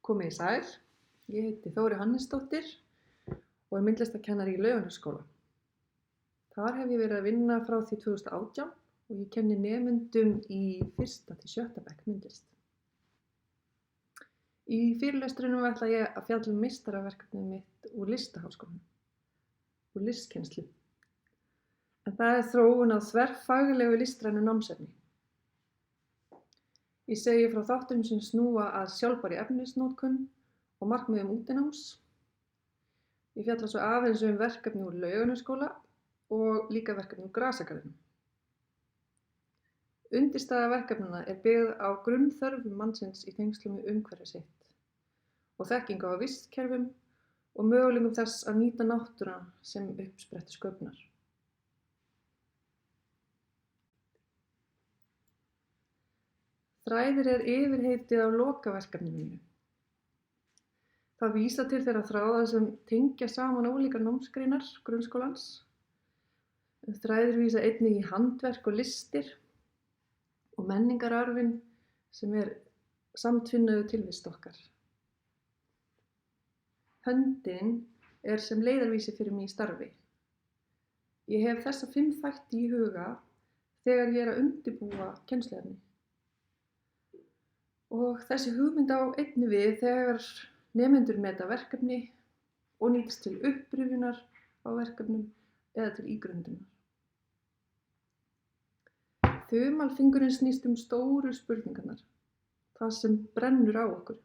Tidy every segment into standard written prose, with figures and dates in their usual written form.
Komið í sæl, ég heiti Þóri Hannesdóttir og er myndlistarkennari í Laugarnesskóla. Þar hef ég verið að vinna frá því 2018 og ég kenni nemendum í 1. til 7. bekk myndlist. Í fyrirlestrinum ætla ég að fjalla meistaraverkefnið mitt úr Listaháskólanum, úr listkennslu. En það er þróun á þverfaglegu listrænu námsefni. Ég segi frá þáttum sem snúa að sjálfbærri efnisnotkun og markmiðum útináms. Ég fjalla svo aðeins verkefni úr Laugarnesskóla og líka verkefni úr Grasagarðinum. Undirstaða verkefnanna er byggð á grunnþörfum mannsins í tengslum við umhverfi sitt og þekkingu á vistkerfum og möguleikum þess að nýta náttúruna sem uppsprettu sköpunar. Þræðir er yfirheitið á lokaverkefninu mínu. Það vísar til þeirra þráða sem tengja saman ólíkar námsgreinar grunnskólans. Þræðir vísa einnig í handverk og listir og menningararfinn sem er samtvinnaður tilvist okkar. Höndin er sem leiðarvísi fyrir mig í starfi. Ég hef þessa 5 þætti í huga þegar ég er að undirbúa kennsluefni. Og þessi hugmynd á einnig við þegar nemendur meta verkefni og nýtist til upprifjunar á verkefnum eða til ígrundunar. Þumalfingurinn snýst stóru spurningarnar, það sem brennur á okkur.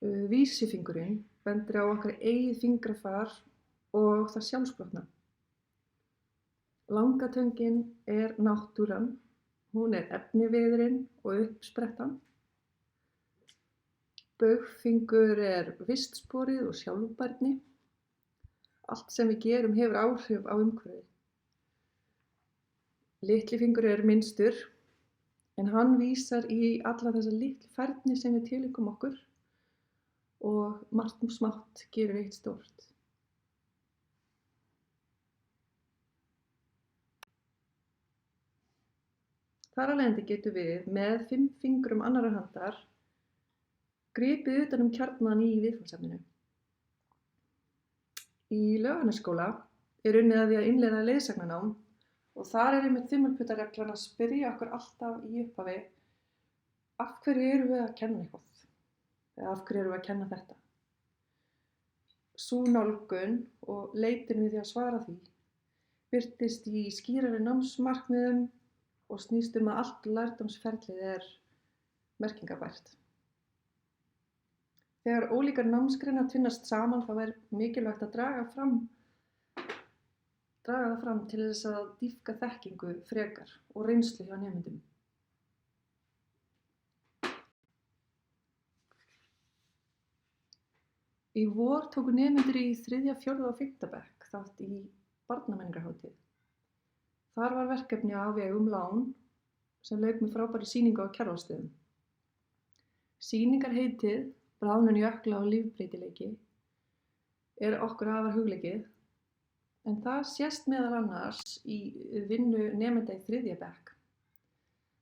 Vísifingurinn bendir á okkar eigið fingrafar og það sjálfsprotna. Langatöngin er náttúran. Hún er efniviðurinn og uppsprettan. Baugfingur er vistsporið og sjálfbærni. Allt sem við gerum hefur áhrif á umhverfið. Litlifingur er minnstur, en hann vísar í alla þessa litlu færni sem við tileikum okkur og margt og smátt gerir eitt stórt. Þar af leiðandi getum við með 5 fingrum annarrar handar gripið utan kjarnann í viðfangsefninu. Í Laugarnesskóla er unnið að því að innleiða leiðsagnarnám og þar er einmitt þumalputtareglan að spyrja okkur alltaf í upphafi af hverju erum við að kenna eitthvað? Eða af hverju erum við að kenna þetta? Sú nálgun og leitin við því að svara því birtist í skýrari námsmarkmiðum og snýst að allt lærdómsferlið er merkingarbært. Þegar ólíkar námsgreinar tvinnast saman þá er mikilvægt að draga það fram til þess að dýpka þekkingu frekar og reynslu hjá nemendum. Í vor tóku nemendur í 3., 4. og 5. bekk þátt í barnamenningarhátíð. Þar var verkefni á vegum Lán sem lauk með frábærri sýningu á Kjarvalsstöðum. Sýningarheitið Bráðnun jökla og lífbreytileiki er okkur afar hugleikið, en það sést meðal annars í vinnu nemenda í 3. bekk,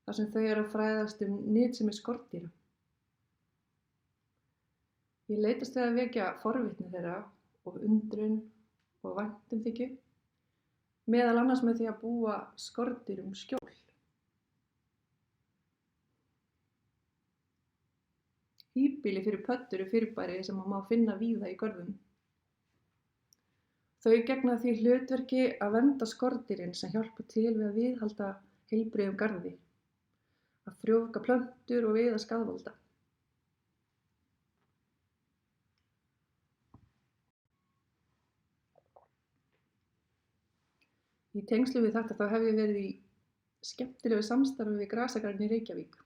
þar sem þau eru að fræðast nytsemi skordýra. Ég leitast við að vekja forvitni þeirra og undrun og væntumþykju, meðal annars með því að búa skordýrum skjól. Híbýli fyrir pöddur eru fyrirbæri sem má finna víða í görðum. Þau gegna því hlutverki að vernda skordýrin sem hjálpa til við að viðhalda heilbrigðum garði, að frjóvga plöntur og veiða skaðvalda. Í tengslum við þetta þá hef ég verið í skemmtilegu samstarfi við Grasagarðinn í Reykjavík.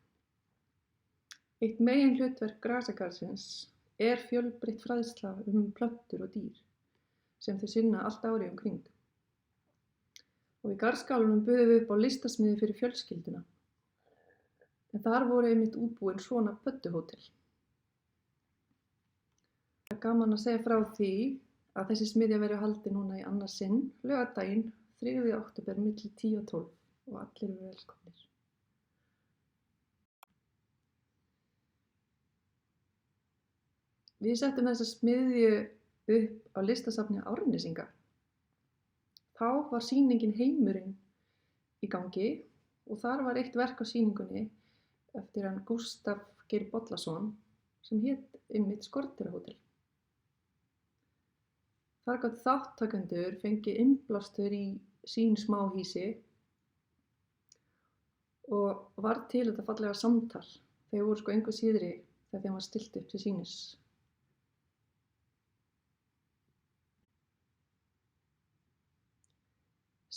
Eitt meginhlutverk Grasagarðsins er fjölbreytt fræðsla plöntur og dýr sem þau sinna allt árið kring. Og í garðskálanum buðum við upp á listasmiði fyrir fjölskylduna. En þar voru einmitt útbúin svona pödduhótel. Það er gaman að segja frá því að þessi smiðja verður haldin núna í annað sinn, laugardaginn 3. október milli 10 og 12 og allir eru velkomnir. Við settum þessa smiðju upp á listasafni Árnesinga. Þá var sýningin Heimurinn í gangi og þar var eitt verk á sýningunni eftir hann Gústaf Geir Bollason sem hét einmitt Skordýrahótel. Þar gátu þátttakendur fengið innblástur í sín smáhýsi og varð til þetta fallega samtal. Þeir voru engu síðri þegar þeim var stillt upp til sýnis.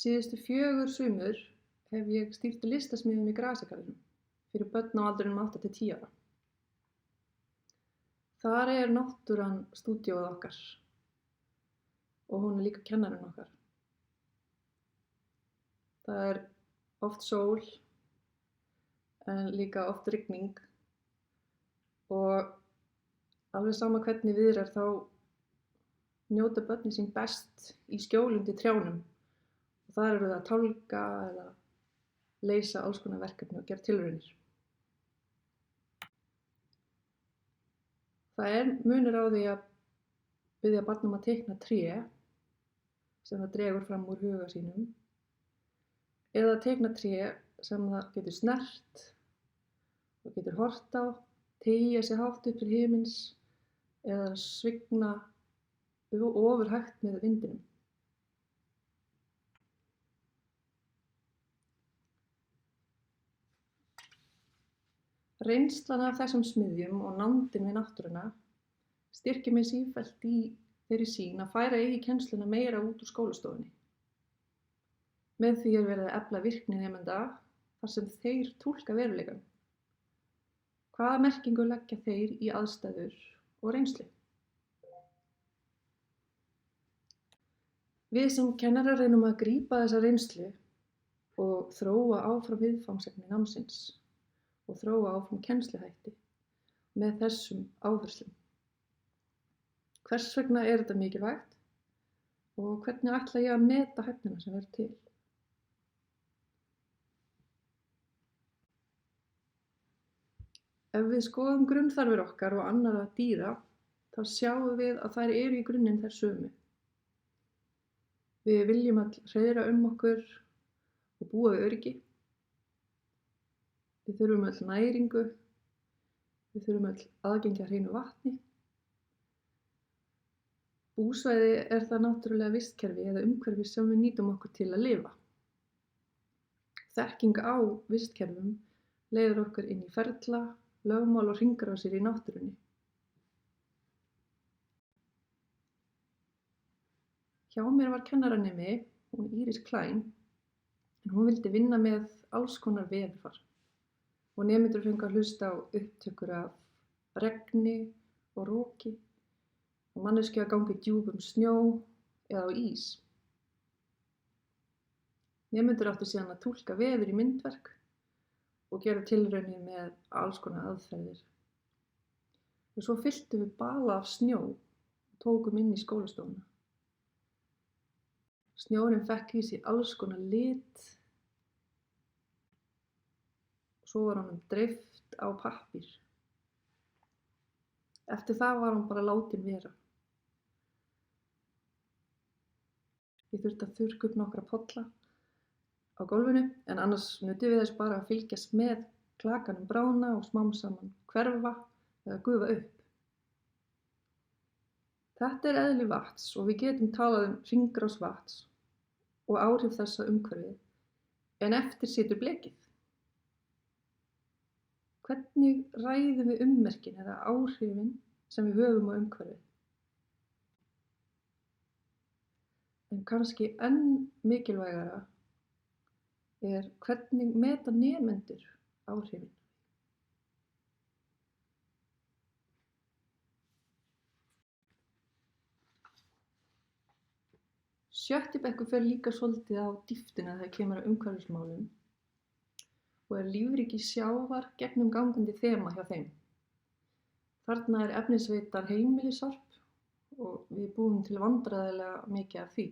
Síðustu 4 sumur hef ég stýrt listasmiðjum í Grasagarðinum fyrir börn á aldrinum 8 til 10 ára. Þar er náttúran stúdíóið okkar og hún er líka kennarinn okkar. Það er oft sól en líka oft rigning og alveg sama hvernig viðrar þá njóta börnin sín best í skjóli undir trjánum. Og þar eru það að tálga eða leysa alls konar verkefni og gera tilraunir. Það er munur á því að biðja barn að teikna tré sem það dregur fram úr huga sínum eða teikna tré sem það getur snert og getur horft á, teygja sig hátt upp til himins eða svigna ofurhægt með vindinum. Reynslan af þessum smiðjum og nándin við náttúruna styrkir mig sífellt í þeirri sýn að færa kennsluna meira út úr skólastofunni. Með því er verið að efla virkni nemenda þar sem þeir túlka veruleikann. Hvaða merkingu leggja þeir í aðstæður og reynslu? Við sem kennarar reynum að grípa þessa reynslu og þróa áfram viðfangsefni námsins og þróa áfram kennsluhætti með þessum áherslum. Hvers vegna er þetta mikilvægt og hvernig ætla ég að meta hæfnina sem verður til? Ef við skoðum grunnþarfir okkar og annarra dýra, þá sjáum við að þær eru í grunninn þær sömu. Við viljum öll hreiðra okkur og búa við öryggi. Við þurfum öll næringu, við þurfum öll aðgengi að hreinu vatni. Búsvæði er það náttúrulega vistkerfi eða umhverfi sem við nýtum okkur til að lifa. Þekking á vistkerfum leiðir okkur inn í ferla, lögmál og hringrásir í náttúrunni. Hjá mér var kennaranemi, hún Íris Klein, en hún vildi vinna með alls konar veðurfar. Og nemendur fengu að hlusta á upptökur af regni og roki og manneskju að ganga í djúpum snjó eða á ís. Nemendur áttu síðan að túlka veður í myndverk og gera tilraunir með alls konar aðferðir. Og svo fylltum við bala af snjó og tókum inn í skólastofuna. Snjórinn fekk í sig alls konar lit. Svo var honum dreift á pappír. Eftir það var hann bara látin vera. Ég þurfti að þurrka upp nokkra polla á gólfinu, en annars nutum við þess bara að fylgjast með klakanum bráðna og smám saman hverfa eða gufa upp. Þetta er eðli vatns og við getum talað um hringrás vatns og áhrif þess á umhverfið, en eftir situr blekið. Hvernig ræðum við ummerkin eða áhrifin sem við höfum á umhverfið? En kannski enn mikilvægara er hvernig meta nemendur áhrifin. 7. bekkur fer líka svolítið á dýptina þegar kemur að umhverfismálum og er lífríki sjávar gegnumgangandi þema hjá þeim. Þarna er efnisveitan heimilissorp og við búum til vandræðalega mikið af því.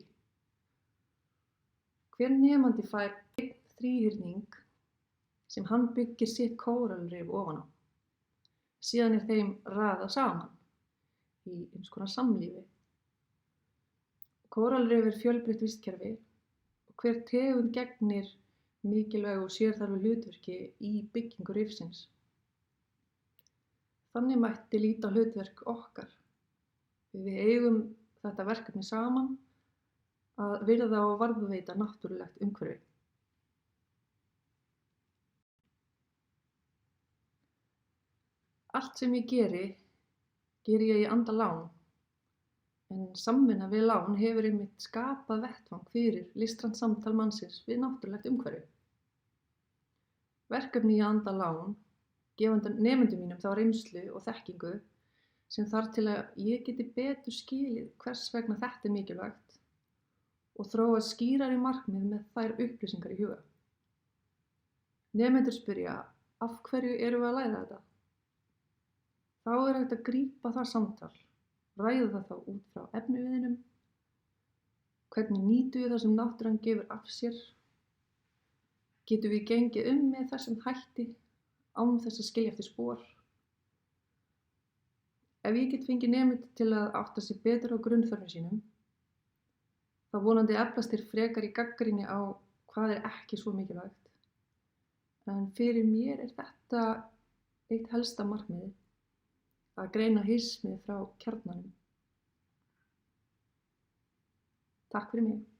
Hver nemandi fær einn þríhyrning sem hann byggir sitt kóralrif ofan á. Síðan er þeim raðað saman. í eins konar samlífi. Kóralrif er fjölbreytt vistkerfi og hver tegund gegnir mikilvægu og sérþarfu hlutverki í byggingu rifsins. Þannig mætti líta á hlutverk okkar. Við eigum þetta verkefni saman að virða og varðveita náttúrulegt umhverfi. Allt sem ég geri ég í anda Lán, en samvinna við Lán hefur einmitt skapað vettvang fyrir listrænt samtal mannsins við náttúrulegt umhverfi. Verkefni í anda Lán gefa nemendum mínum þá reynslu og þekkingu sem þarf til að ég geti betur skilið hvers vegna þetta er mikilvægt og þróað skýrari markmið með þær upplýsingar í huga. Nemendur spyrja, af hverju erum við að læra þetta? Þá er hægt að grípa það samtal, ræða það þá út frá efniviðinum, hvernig nýtum við það sem náttúran gefur af sér, getum við gengið með þessum hætti án þess að skilja eftir spor. Ef ég get fengið nemendur til að átta sig betur á grunnþörfum sínum, þá vonandi eflast þeir frekar í gagnrýni á hvað er ekki svo mikilvægt. En fyrir mér er þetta eitt helsta markmiðið, að greina hismið frá kjarnanum. Takk fyrir mig.